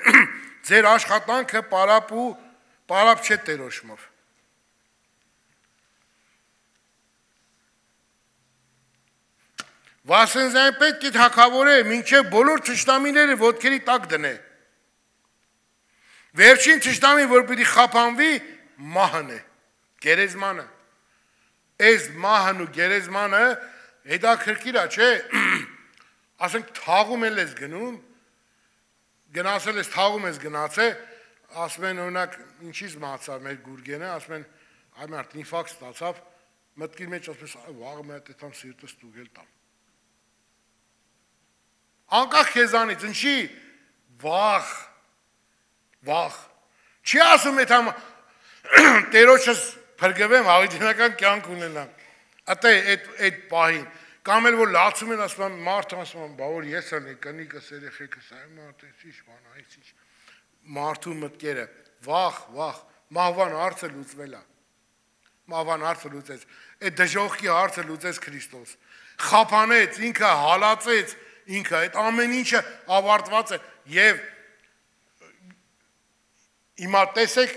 ձեր աշխատանքը պարապ չէ Տերոջով։ Վասենզային պետք է թագավոր է, մինչև բոլոր թշնամիները ոտքերի տակ դնե։ Վերջին թշնամին, որ պիտի խափանվի, մահն է, գերեզմանը։ Այս մահն ու գերեզմանը հետաքրքիր է, չէ, ասենք թաղում էլ ես գնում, գնացել ես թաղում ես գնացել, ասում են օրինակ ինչից մահացավ մեր գուրգենը, ասում են այ մարդ ինֆարկտ ստացավ, մտքի մեջ ասես վաղը մի հատ այդքան սիրտը ստուգել տամ։ Անկախ քեզանից, ինչի վախ, չի ասում այդ համ Տերոջս փրկվեմ, հավիտենական կյանք ունենամ, այդ պահին, Կամ էլ որ լացում են ասում են մարդը ասում են, բա որ ես էլ կնիկս երեխեքս այ մարդը ինչ բան այս ինչ մարդու մտքերը վախ մահվան հարցը լուծվել է մահվան հարցը լուծեց այդ դժոխքի հարցը լուծեց Քրիստոս խափանեց ինքը հալածեց ինքը այդ ամեն ինչը ավարտված է եւ հիմա տեսեք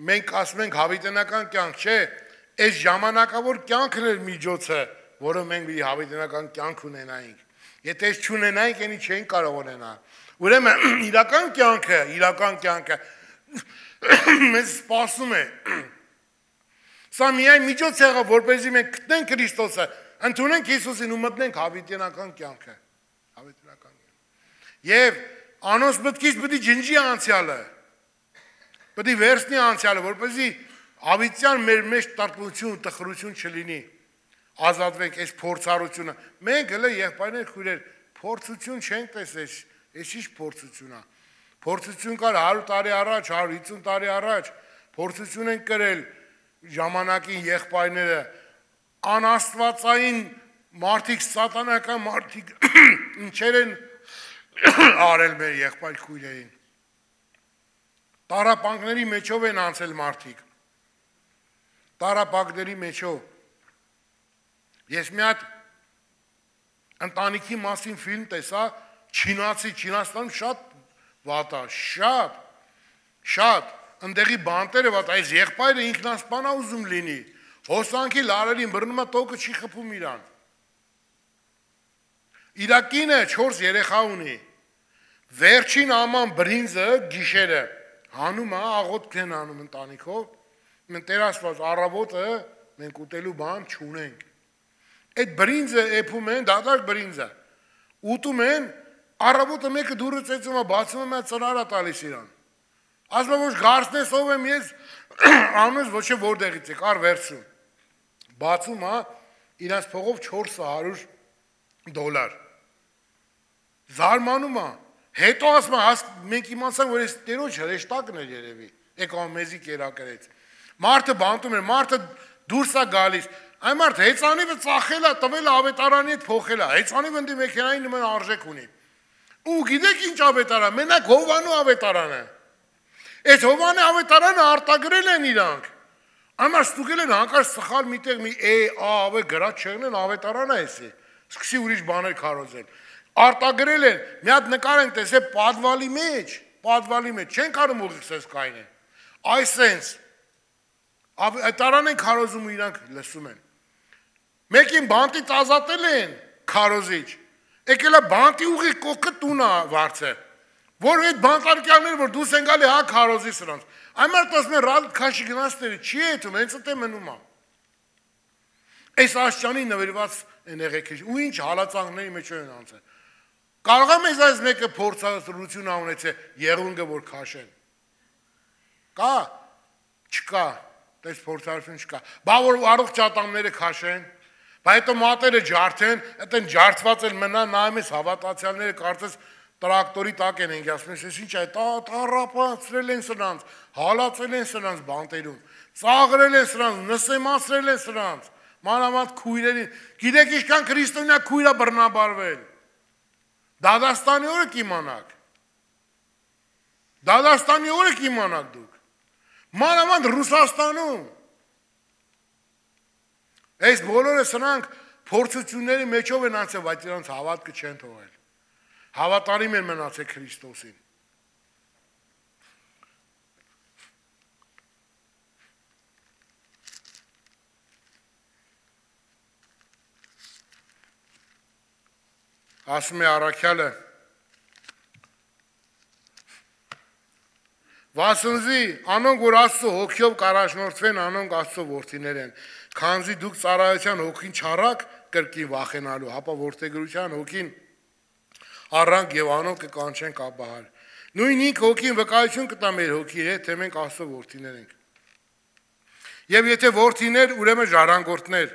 մենք ասում ենք հավիտենական կյանք չէ այս ժամանակավոր կյանքն էր միջոցը որը մենք մի հավիտենական կյանք ունենայինք եթե այս չունենայինք այնի չենք կարող ունենալ ուրեմն իրական կյանքը մեզ սպասում է սա միայն միջոց եղավ որպեսզի մենք գտնենք Քրիստոսը ընդունենք Հիսուսին ու մտնենք հավիտենական կյանքը եւ անոնց մտքից պետք է ջնջի անցյալը պետք է վերցնի անցյալը որպեսզի հավիտյան մեր մեջ տրտմություն տխրություն չլինի ազատվենք այս փորձառությունը մենք հələ եղբայրներ քույրեր փորձություն չենք տեսել այս ինչ փորձություն է փորձություն կար 100 տարի առաջ 150 տարի առաջ փորձություն են կրել ժամանակին եղբայրները անաստվածային մարդիկ սատանական մարդիկ ինչեր են արել մեր եղբայր քույրերին տարապանքների մեջով են անցել մարդիկ տարապանքների մեջով ես մի հատ ընտանիքի մասին ֆիլմ տեսա Չինաստանում շատ վատ է շատ ընդեղի բանտերը վատ այս եղբայրը ինքնասպան է ուզում լինի հոսանքի լարերին բռնում է տոկը չի խփում իրան իր կինը 4 երեխա ունի վերջին աման բրինձը գիշերը հանում է աղոթք են անում ընտանիքով մենք Տեր Աստված առավոտը մենք ուտելու բան չունենք այդ բրինձը էփում են դատարկ բրինձը ուտում են առավոտը մեկը դուրը ծեծում է բացում է մի ծրարա տալիս իրան ասում է ոչ գարցնես ով եմ ես անունս ոչ է որտեղից եք առ վերցում բացում է իրանց փողով $400 զարմանում է հետո ասում է մենք իմացանք որ այս տերոջ հրեշտակն է երևի եկավ մեզի կերակրեց մարդը բանտում էր մարդը դուրս է գալիս այն մարդը հեծանիվը ծախել է տվել է ավետարանի հետ փոխել է հեծանիվը ընդի մեքենայի նման արժեք ունի ու գիտեք ինչ ավետարան մենակ Հովանու ավետարանը այս Հովանի ավետարանը արտագրել են իրանք Ամար ստուգել են հանկարծ սխալ միտեղ մի ավ գրած չեղնեն ավետարանը էսի սկսի ուրիշ բաներ քարոզել արտագրել են մի հատ նկար են տեսել պատվալի մեջ չեն կարող ուղիղ կայնեն այսենց ավետարան են քարոզում ու իրանք լսում են մեկին բանտից ազատել են քարոզիչ եկել է բանտի ուղիղ կողքը տունը վարձել որ այդ բանտարկյանները որ դուրս են գալի հա քարոզի սրանց Ամարտ ասում են ռալ քաշի գնացները չի եթում, հենց ուտ է մնում է։ Այս աշճանի նվիրված են եղեք ու ինչ հալածանքների մեջ են անցել։ Կարող է մեզ այս մեկը փորձառություն ունեցել եղունգը որ քաշեն։ Կա, չկա, դες փորձառություն չկա։ Բա որ առողջ ատամները քաշեն, բա հետո մատերը ջարդեն, այդեն ջարդված էլ մնա նայում ես հավատացյալները կարծես տրակտորի տակ են ենք ասում ես ինչ է տարապացրել են սրանց հալածել են սրանց բանտերում ծաղրել են սրանց նսեմացրել են սրանց մանավանդ քույրերին գիտեք ինչքան քրիստոնյա քույր է բռնաբարվել Դադաստանի օրը կիմանաք դուք մանավանդ Ռուսաստանում այս բոլորը սրանք փորձությունների մեջով են անցել բայց իրանց հավատքը չեն թողել Հավատարիմ են մնացել Քրիստոսին։ Ասում է առաքյալը Վասնզի անոնք որ Աստծո հոգիով կառաջնորդվեն անոնք Աստծո որդիներ են քանզի դուք ծառայության հոգին չառակ կրկին վախենալու հապա որդեգրության հոգին Առանք եւ անոնք կկանչեն կապահար։ Նույն ինք հոգին վկայություն կտա մեր հոգի հետ, թե մենք Աստծո որդիներ ենք։ Եվ եթե որդիներ, ուրեմն ժառանգորդներ,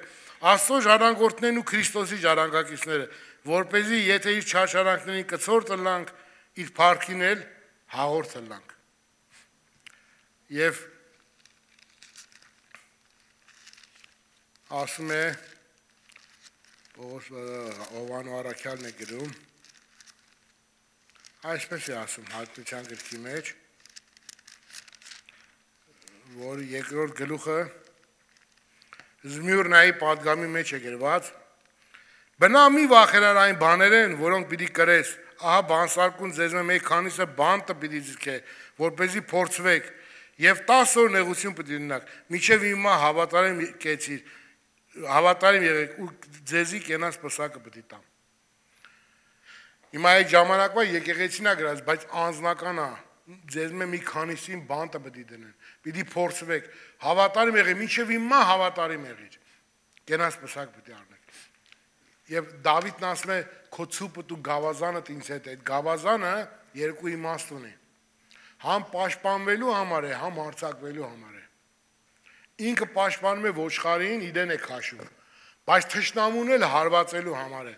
Աստծո ժառանգորդներն ու Քրիստոսի ժառանգակիցները, որպեսզի եթե իր չարչարանքներին կցոր տնանք, իր փառքին էլ հաղորդ տնանք։ Եվ ասում է Հովանու Առաքյալն է գրում, այսպես է ասում Հայտնության գրքի մեջ, որ երկրորդ գլուխը Զմյուրնայի պատգամի մեջ է գրված, բնա մի վախենար այն բաներեն, որոնք պիտի կրես, ահա բանսարկուն ձեզ մեկ քանիսը բանտը պիտի ձգե, որպեսզի փորձվեք, եւ 10 օր նեղություն պիտի ունենաք, մինչեւ հիմա հավատարիմ կեցիր, հավատարիմ եղեք ու ձեզի կենաց պսակը պիտի տամ։ Հիմա այդ ժամանակվա եկեղեցին է գրած, բայց անձնական է, ձեզ մի քանիսին բանտը պիտի դնեն, պիտի փորձվեք, հավատարիմ եղեք, մինչեւ հիմա հավատարիմ եղիր, կենաց պսակ պիտի առնեք։ Եվ Դավիթն ասում է, քո ցուպը ու գավազանը ինձ հետ է, այդ գավազանը երկու իմաստ ունի։ Համ պաշտպանվելու համար է, համ հարձակվելու համար է։ Ինքը պաշտպանում է ոչխարին, իրեն է քաշում, բայց թշնամուն էլ հարվածելու համար է։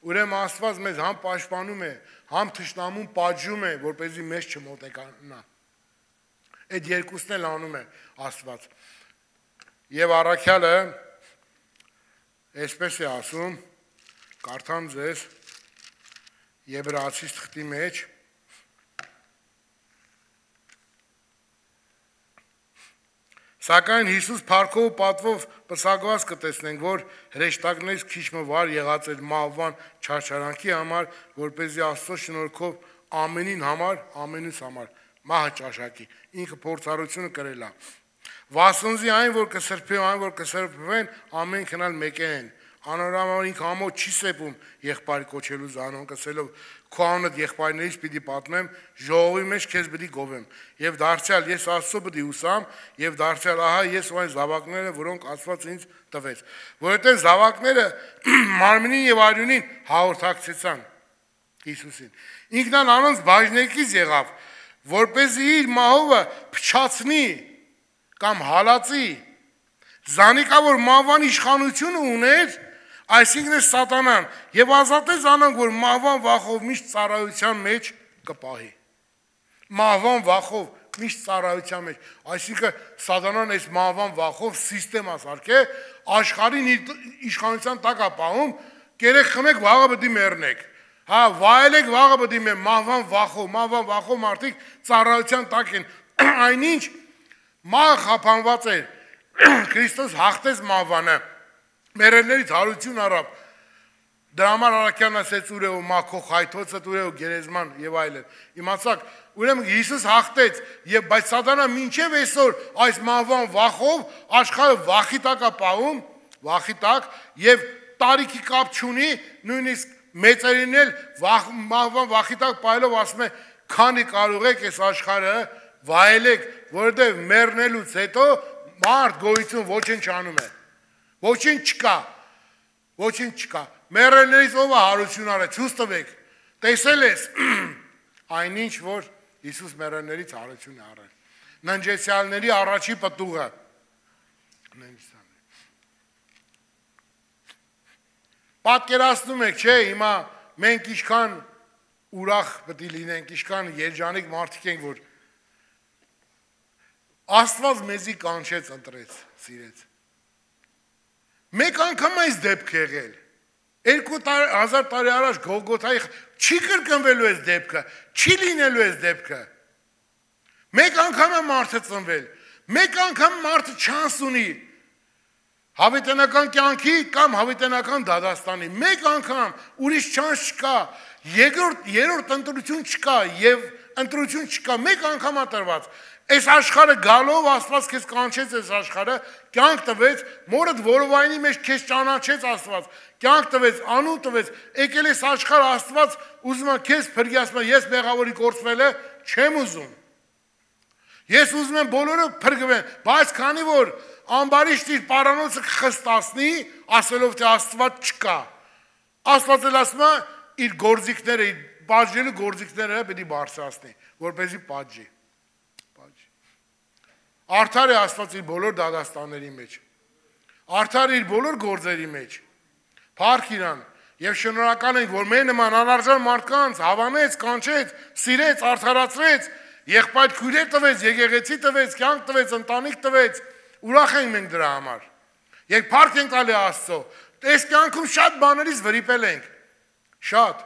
Ուրեմն Աստված մեզ համ պաշտպանում է, համ թշնամուն պատժում է, որպեսզի մեզ չմոտենա։ Այդ երկուսն էլ անում է Աստված։ Եվ առաքյալը այսպես է ասում, կարդամ ձեզ Եբրայեցիս թղթի մեջ, Սակայն Հիսուս փառքով ու պատվով պսակված կտեսնենք, որ հրեշտակներից քիչ վար եղած էր մահվան չարչարանքի համար, որպեսզի Աստծո շնորհքով ամենին համար, ամենուց համար մահը ճաշակի, ինքը փորձառությունը կրել է։ Վասնզի այն, որ կսրբի, այն, որ կսրբվեն, ամեն քնալ մեկ են։ Անորոշ ինքը ամոթ չի սեպում եղբայր կոչելու զանոն կսելով քո անունդ եղբայրներից պիտի պատմեմ, ժողովի մեջ քեզ պիտի գովեմ, եւ դարձյալ ես Աստծո պիտի ուսամ, եւ դարձյալ ահա ես ու այն զավակները, որոնք Աստված ինձ տվեց, որովհետեւ զավակները մարմնին եւ արյունին հաղորդակցեցան Հիսուսին։ Ինքն անոնց բաժնեկից եղավ, որպեսզի իր մահովը փչացնի կամ հալածի, զանիկա որ մահվան իշխանությունը ուներ, այսինքն է սատանան, եւ ազատեց անոնք, որ մահվան վախով միշտ ծառայության մեջ կպահի։ Մահվան վախով միշտ ծառայության մեջ, այսինքն սատանան այս մահվան վախով սիստեմա սարքե, աշխարհին իշխանության տակ է պահում, կերեք խմեք, վաղը պիտի մեռնեք։ Հա, վայելեք, վաղը պիտի մեռնեք, մահվան վախով մարդիկ ծառայության տակ են։ Այնինչ մահը խափանված էր, Քրիստոս հաղթեց մահվանը, մեռելներից հարություն առավ, դրա համար առաքյալն ասեց ուր է ու մաքո խայթոցը ուր է ու գերեզման եւ այլն։ Իմացաք, ուրեմն Հիսուս հաղթեց եւ բայց սատանան մինչեւ այսօր այս մահվան վախով աշխարհը վախի տակ է պահում, վախի տակ եւ տարիքի կապ չունի, նույնիսկ մեծերին էլ մահվան վախի տակ պահելով ասում է, քանի կարող եք այս աշխարհը վայելեք, որովհետեւ մեռնելուց հետո մարդ գոյություն ոչինչ անում է։ Ոչինչ չկա, ոչինչ չկա, մեռելներից ով է հարություն արել, ցույց տվեք, տեսել ես, այնինչ որ Հիսուս մեռելներից հարություն է արել, ննջեցյալների առաջի պտուղը, պատկերացնում եք, չէ, հիմա մենք ինչքան ուրախ պետք է լինենք, ինչքան երջանիկ մարդիկ ենք, որ Աստված մեզի կանչեց, ընտրեց, սիրեց։ Մեկ անգամ այս դեպք եղել, 2000 տարի առաջ Գողգոթայի չի կրկնվելու այս դեպքը, չի լինելու այս դեպքը։ Մեկ անգամ է մարդը ծնվել, մեկ անգամ մարդը չանս ունի հավիտենական կյանքի կամ հավիտենական դադաստանի, մեկ անգամ ուրիշ չանս չկա, երրորդ ընտրություն չկա եւ ընտրություն չկա, մեկ անգամ է տրված։ Այս աշխարհը գալով Աստված քեզ կանչեց այս աշխարհը, կյանք տվեց, մորդ որովայնի մեջ քեզ ճանաչեց Աստված, կյանք տվեց, անուն տվեց, եկել ես աշխարհ Աստված ուզում է քեզ փրկի, ես մեղավորի կորցվելը չեմ ուզում։ Ես ուզում եմ բոլորը փրկվեն, բայց քանի որ ամբարիշտ իր պարանոցը կխստացնի, ասելով թե Աստված չկա։ Աստված էլ ասում է իր գործիքները, իր պատժելու գործիքները պետք է բարձրացնի, որպեսզի պատժի։ Արդար է Աստված իր բոլոր դադաստանների մեջ, արդար իր բոլոր գործերի մեջ, փառք իրան եւ շնորհակալ ենք, որ մեր նման անարժան մարդկանց հավանեց, կանչեց, սիրեց, արդարացրեց, եղբայր քույրեր տվեց, եկեղեցի տվեց, կյանք տվեց, ընտանիք տվեց, ուրախ ենք մենք դրա համար։ Եկ փառք ենք տալի Աստծո, Այս կյանքում շատ բաներից վրիպել ենք։ Շատ։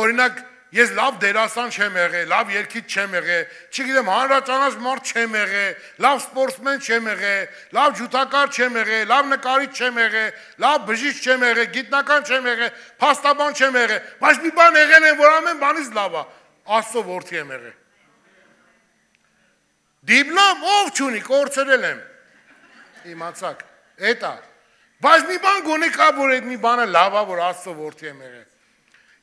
Օրինակ, ես լավ դերասան չեմ եղել, լավ երգիչ չեմ եղել, չգիտեմ, հանրաճանաչ մարդ չեմ եղել, լավ սպորտսմեն չեմ եղել, լավ ջութակար չեմ եղել, լավ նկարիչ չեմ եղել, լավ բժիշկ չեմ եղել, գիտնական չեմ եղել, փաստաբան չեմ եղել, բայց մի բան եղել եմ, որ ամեն բանից լավ է, Աստծո որդի եմ եղել։ Դիպլոմ ով չունի, կորցրել եմ։ Իմացաք, էդ է։ Բայց մի բան գոնե կա, որ այդ մի բանը լավ է, որ Աստծո որդի եմ եղել։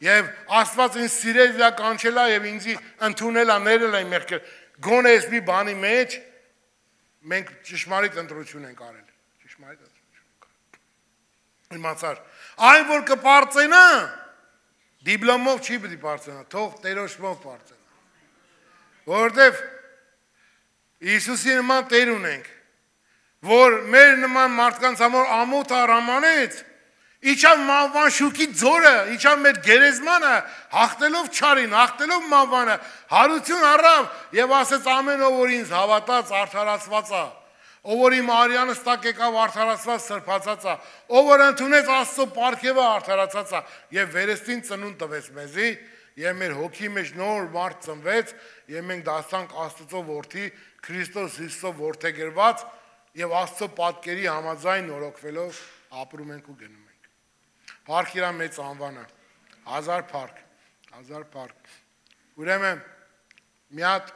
Եվ Աստված ինձ սիրել է, կանչել է եւ ինձ ընդունել է, ներել է մեղքեր։ Գոնե այս մի բանի մեջ մենք ճշմարիտ ընտրություն ենք արել։ Ճշմարիտ ընտրություն ենք արել։ Իմացար, այն որ կպարծենա, դիպլոմով չի պետք է պարծենա, թող Տերոջով պարծենա։ Որովհետեւ Հիսուսի նման Տեր ունենք, որ մեր նման մարդկանց համար ամոթ արամանեց, իջավ Մավան շուքի ձորը, իջավ մեր գերեզմանը, հաղթելով չարին, հաղթելով Մավանը, հարություն առավ եւ ասեց ամեն ով որ ինձ հավատաց, արդարացված է, ով որ իմ արյանը ստակ եկավ արդարացված, սրբացած է, ով որ ընդունեց Աստծո պարգևը արդարացած է եւ վերստին ծնունդ տվեց մեզի եւ մեր հոգի մեջ նոր մարդ ծնվեց եւ մենք դարձանք Աստծո որդի, Քրիստոս Հիսուսով որդեգրված եւ Աստծո պատկերի համաձայն նորոգվելով ապրում ենք ու գնում ենք։ Փառք իրա մեծ անվանը, հազար փառք, հազար փառք։ Ուրեմն մի հատ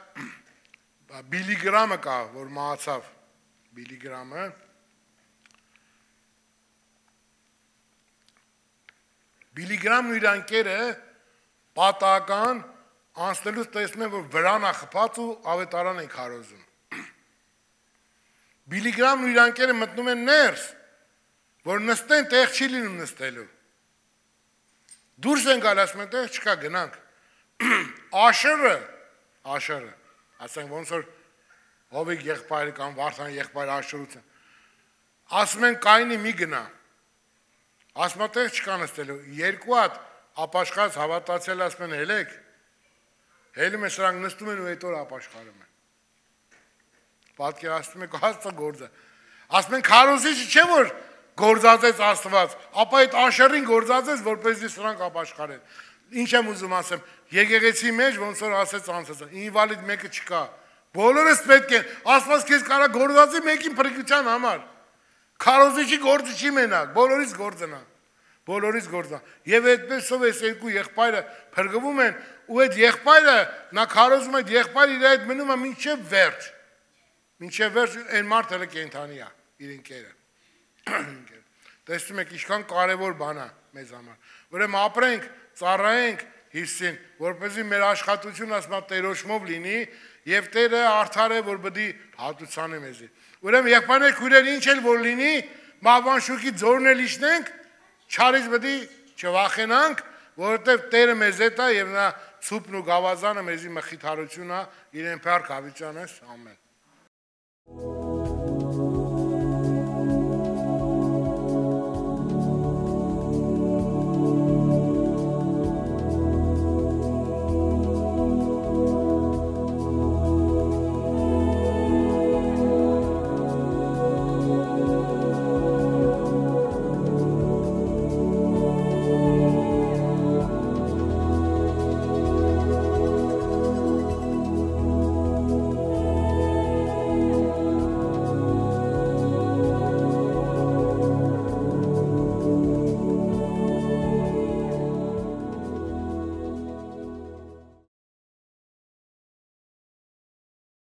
բիլիգրամը կա, որ մահացավ, բիլիգրամը, բիլիգրամն ու իր ընկերը պատահական անցնելուց տեսնում են, որ վրան է խփած ու ավետարան են քարոզում։ Բիլիգրամն ու իր ընկերը մտնում են ներս, որ նստեն, տեղ չի լինում նստելու։ Դուրս են գալ, ասում են, տեղ չկա, գնանք։ Աշերը, ասենք ոնց որ Հովիկ եղբայրը կամ Վարդան եղբայրը աշրություն, ասում են Կայնի մի գնա, ասում են, տեղ չկա նստելու, երկու հատ ապաշխարած հավատացել ասում են հելեք, հելում են սրանք նստում են ու այդ օր ապաշխարում են։ Պատկերացնում եք Աստծո գործը։ Ասում են քարոզիչը չէ որ գործածեց Աստված, ապա այդ աշերին գործածեց, որպեսզի սրանք ապաշխարեն։ Ինչ եմ ուզում ասեմ, եկեղեցի մեջ ոնց որ ասեց անցածը, ինվալիդ մեկը չկա։ Բոլորս պետք է, Աստված քեզ կարա գործածի մեկին փրկության համար։ Քարոզիչի գործը չի մենակ, բոլորից գործն է։ Բոլորից գործն է։ Եվ այդպեսով այս երկու եղբայրը փրկվում են, ու այդ եղբայրը նա քարոզում այդ եղբայրը իր այդ մնում է մինչև վերջ։ Մինչև վերջ այն մարդը կենդանի է, իր ընկերը։ Տեսնում եք ինչքան կարևոր բան է մեզ համար։ Ուրեմն ապրենք, ծառայենք Հիսուսին, որպեսզի մեր աշխատությունը ասма Տերոջով լինի եւ Տերը արդար է, որ պետք է հատուցանի մեզի։ Ուրեմն եղբայրներ քույրեր ինչ էլ որ լինի, Մավան շուքի ձորն էլ իջնենք, չարից պետք է չվախենանք, որովհետեւ Տերը մեզ հետ է եւ նա ցուպն ու գավազանը մեզի մխիթարություն է, իրեն փառք հավիտյանես, ամեն։